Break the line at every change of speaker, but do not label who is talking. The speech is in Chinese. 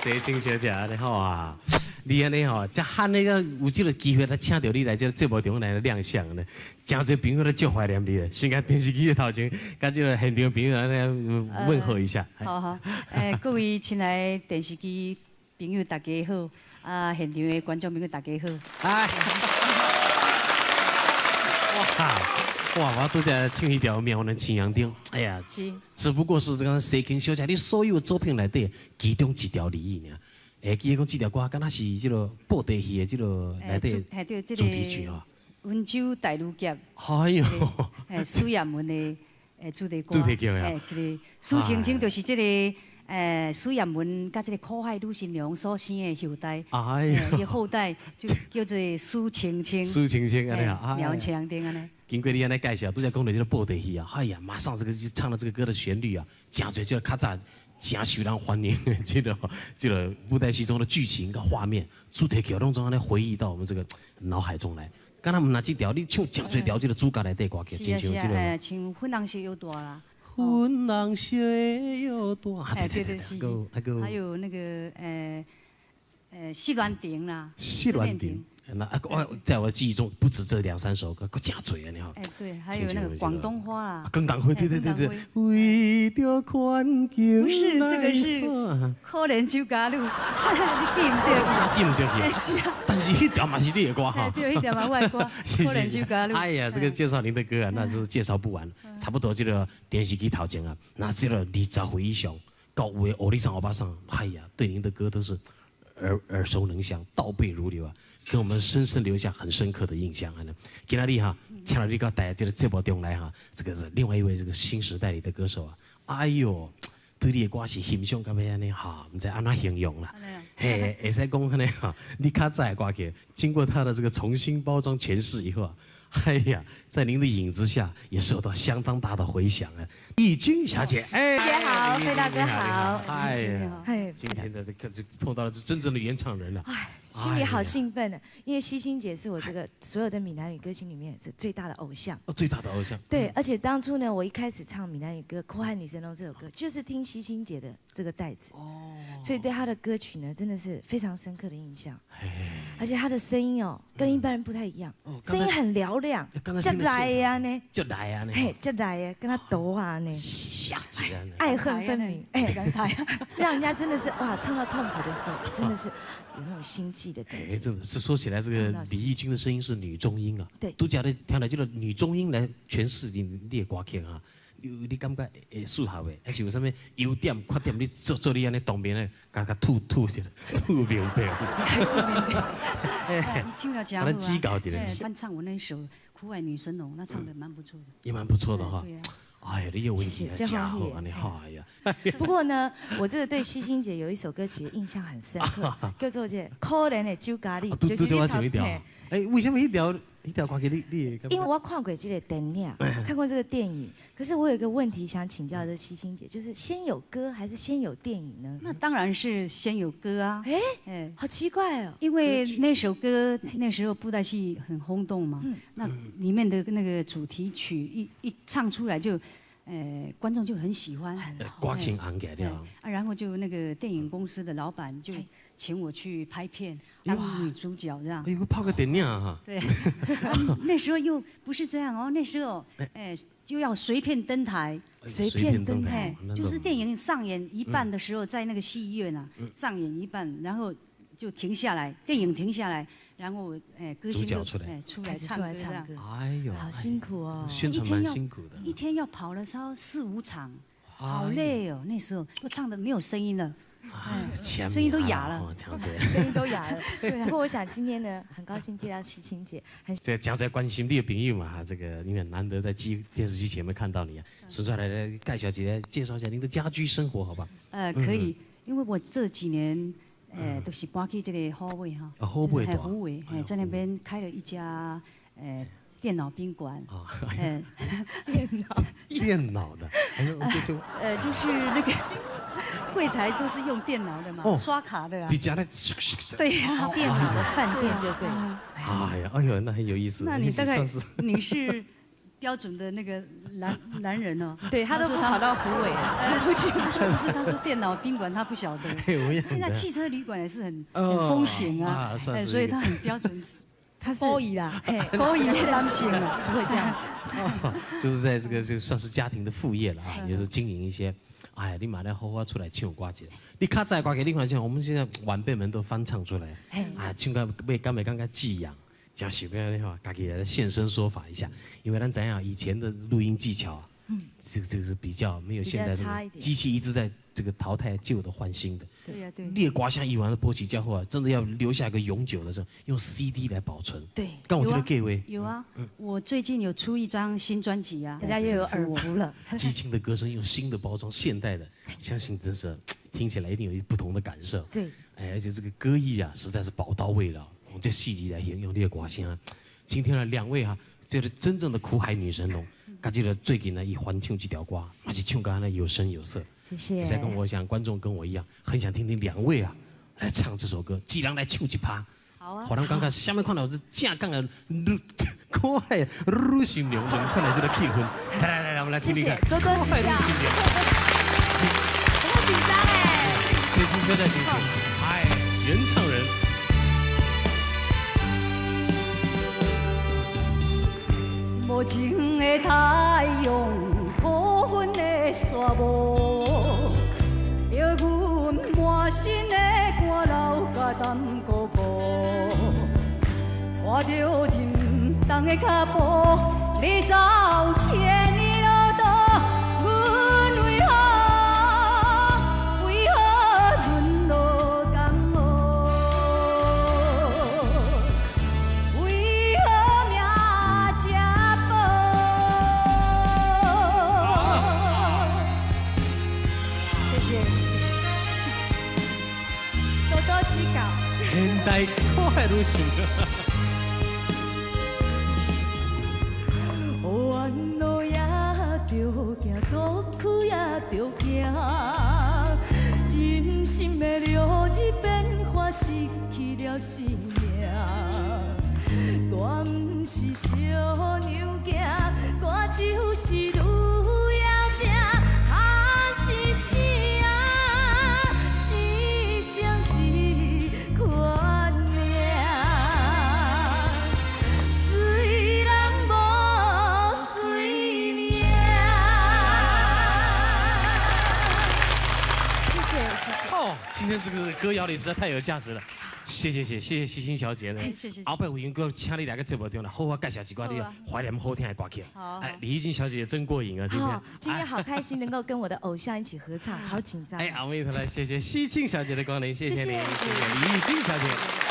谢青小姐，你好啊！你安尼吼，这罕那个有这个机会来请到你来这节目中来亮相呢，真侪朋友都足怀念你的。先甲电视机的头前，甲这个现场朋友来问候一下。
好好，各位亲爱的电视机朋友大家好，啊，现场的观众朋友大家好。
哎，哇，我拄则唱一条《苗人青阳灯》，哎呀，只不过是这个谢金小姐你所有的作品内底其中一条而已尔。记得讲这条歌，敢若是这个布袋戏的这个内底主题曲哦。
温州大女侠。
哎呦，
苏艳文的主题歌。
主题曲呀。
这个苏青青就是这个苏艳文甲这个苦海女新娘所生的后代。
哎呀，
伊后代就叫做苏青青。
苏青青安尼啊，
苗青灯安尼。
经过你安尼介绍，拄则讲到这个布袋戏啊，哎呀，马上这个就唱了这个歌的旋律啊，真侪这个较早。真受人欢迎，这个布袋戏中的剧情跟画面，主题曲拢总安尼回忆到我们这个脑海中来。敢若唔拿这条，你唱真侪条这个主角内底歌曲，真像这个。
像粉红色有大啦。
粉红色有大。
对，还有那个西兰亭啦。
西兰亭。那我在我记忆中不止这2、3首歌，够真多啊！你好。
对，还有那个广东话啦。
广东话，对。为着环境。
不是，这个是可怜酒家路，你记唔对去？
记唔对去。
是啊。
但是迄条嘛是你的歌哈。
对，迄条嘛我的歌。可怜酒家路。
哎呀，这个介绍您的歌啊，那是介绍不完。差不多这个电视机头前啊，那这个20岁以上，到有的欧里桑、欧巴桑，哎呀，对您的歌都是耳熟能详，倒背如流啊。给我们深深留下很深刻的印象啊！今天哈，请到你到大家这个节目中来哈，这个是另外一位这个新时代里的歌手啊！哎呦，对你的歌是欣赏到要安尼哈，唔知安怎形容啦。嘿，会使讲安尼哈，你较早的歌曲，经过他的这个重新包装诠释以后啊，哎呀，在您的影子下也受到相当大的回响啊！义君小姐，
哎，大家好，费大哥好，
哎呀，今天的这个碰到的是真正的原唱人了。
哎，心里好兴奋呢，因为西青姐是我这个所有的闽南语歌星里面是最大的偶像。
哦，最大的偶像。
对，而且当初呢，我一开始唱闽南语歌《苦海女神龙》这首歌，就是听西青姐的这个带子。哦。所以对她的歌曲呢，真的是非常深刻的印象。而且她的声音哦，跟一般人不太一样，声音很嘹亮，这来呀呢，
就来呀呢，
嘿，这来呀，跟她斗啊呢，
下级啊，
爱恨分明，哎，让人家真的是哇，唱到痛苦的时候，真的是有那种心悸的感觉。
哎，真的是说起来，这个李翊君的声音是女中音啊，
对，
都讲的听来这个女中音来诠释你的歌曲啊，你感觉会适合的，还是有啥物优点、缺点？你做你安尼当面的，甲吐明白。
你唱了真好啊！
指教一下。
翻唱我那首《苦海女神龙》，那唱的蛮不错的。
也蛮不错的哈。
对啊。
哎呀，你有问题啊，家伙啊，你好哎呀。
不过呢，我这个对西青姐有一首歌曲印象很深刻，叫做《这可怜的酒家里》。
就是我唱一条。哎，为什么一条歌曲你？
因为我看过这个电影，看过这个电影。可是我有一个问题想请教这西青姐，就是先有歌还是先有电影呢？
那当然是先有歌啊。
哎，好奇怪哦。
因为那首歌那时候布袋戏很轰动嘛，那里面的那个主题曲一唱出来就。观众就很喜欢，
歌情昂起来了。
然后就那个电影公司的老板就请我去拍片，当女主角这样。
哎呦，拍个电影哈。
对，那时候又不是这样哦，那时候就要随便登台，
随便登台，
就是电影上演一半的时候，在那个戏院啊上演一半，然后就停下来，电影停下来。然后歌星就出来唱歌，
哎呦，
好辛苦哦，
宣传蛮辛苦的，
一天要跑了超4、5场，好累哦。那时候又唱的没有声音了，声音都哑了，
声音都哑了。不过我想今天呢，很高兴见到西青姐，
这讲在关心你的朋友嘛哈，这个因为难得在电视机前面看到你啊，顺出来盖小姐介绍一下您的家居生活，好吧？
可以，因为我这几年。都是搬去这个虎尾哈，
虎尾
在那边开了一家电脑宾馆。
电脑的，
就是那个柜台都是用电脑的嘛，刷卡的啊。
你家的？
对，
电脑的饭店就对。
哎呀，哎呦，那很有意思。
那你大概你是标准的那个男人哦。
对他都不跑到虎尾了，
不去，不是，他说电脑宾馆他不晓得。现在汽车旅馆也是很风行啊，所以他很标准。
他是
勾引啦，勾引男性啊，不会这样。
就是在这个算是家庭的副业了啊，也是经营一些。哎，你买来好好出来唱歌节，你卡在歌给另外讲，我们现在晚辈们都翻唱出来，啊，唱歌被刚刚寄养，讲随便的话，家己来现身说法一下，因为咱怎样以前的录音技巧啊，这个是比较没有现在这个机器一直在这个淘汰旧的换新的。
对呀，对。
列瓜像一完的波奇教后啊，真的要留下一个永久的，用 CD 来保存。
对，
刚我记得各位
有啊，我最近有出一张新专辑啊，
大家又有耳福了。
激情的歌声用新的包装，现代的，相信真是听起来一定有不同的感受。
对，
哎，而且这个歌艺啊，实在是宝到位了。我这细节来形容列瓜先啊，今天呢两位哈，就是真正的苦海女神龙。感觉得最近呢，一欢唱几条歌，而且唱歌呢有声有色。
谢谢。
再跟我想，观众跟我一样，很想听听两位啊来唱这首歌，既然来唱一趴。
好啊。
好，咱刚刚下面看到是正港的可爱女性娘，看来就在气氛。来，我们来听听看。
多多指教。我很紧张哎。
随心所在心情，哎，原唱人。
无情的太阳，孤阮的沙漠，摇阮满身的汗流甲淡孤孤，看着沉重的脚步，要走千里路途，阮为何沦落江湖？为何命这谢谢，多多指教。
现代可爱女性。
弯路也着行，倒去也着行，人生的流日变化，失去了生命。我不是小牛仔，我就是女仔正。
今天这个歌谣里实在太有价值了，谢谢西青小姐呢。
谢谢。
后摆有缘哥请你来个节目中了，好好介绍一寡你怀念好听的歌曲。
好。
哎，李玉金小姐也真过瘾啊，
今天好开心能够跟我的偶像一起合唱，好紧张。
哎，我们一同来谢谢西青小姐的光临，谢谢你，谢谢李玉金小姐。